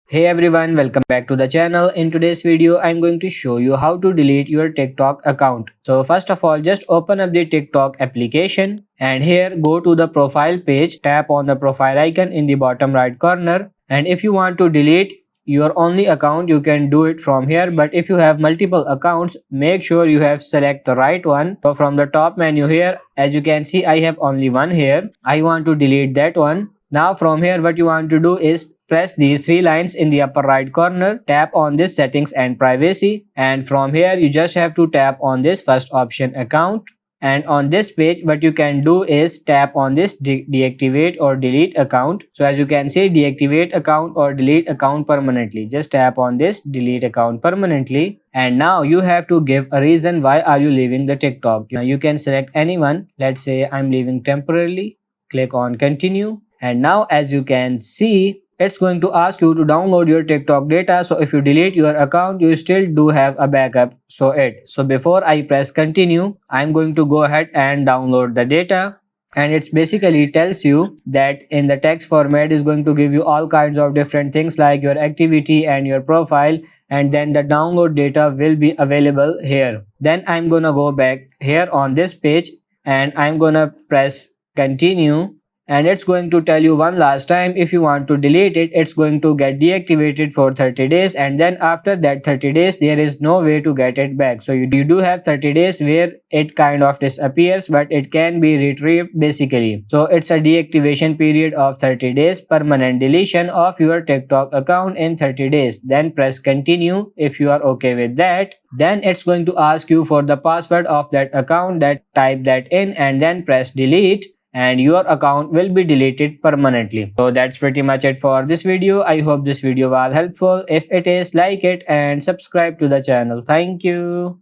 Hey everyone, welcome back to the channel. In today's video, I'm going to show you how to delete your TikTok account. So first of all, just open up the TikTok application and here go to the profile page, tap on the profile icon in the bottom right corner. And if you want to delete your only account, you can do it from here. But if you have multiple accounts, make sure you have select the right one. So from the top menu here, as you can see, I have only one here. I want to delete that one. Now from here what you want to do is press these three lines in the upper right corner, tap on this settings and privacy, and from here you just have to tap on this first option account. And on this page what you can do is tap on this deactivate or delete account. So as you can see, deactivate account or delete account permanently. Just tap on this delete account permanently, and now you have to give a reason why are you leaving the TikTok. Now you can select anyone. Let's say I'm leaving temporarily. Click on continue, and now as you can see, it's going to ask you to download your TikTok data. So if you delete your account, you still do have a backup. So before I press continue, I'm going to go ahead and download the data. And it's basically tells you that in the text format is going to give you all kinds of different things like your activity and your profile, and then the download data will be available here. Then I'm gonna go back here on this page and I'm gonna press continue, and it's going to tell you one last time if you want to delete it, it's going to get deactivated for 30 days, and then after that 30 days there is no way to get it back. So you do have 30 days where it kind of disappears, but it can be retrieved basically. So it's a deactivation period of 30 days, permanent deletion of your TikTok account in 30 days. Then press continue if you are okay with that. Then it's going to ask you for the password of that account, that type that in and then press delete, and your account will be deleted permanently. So that's pretty much it for this video. I hope this video was helpful. If it is, like it and subscribe to the channel. Thank you.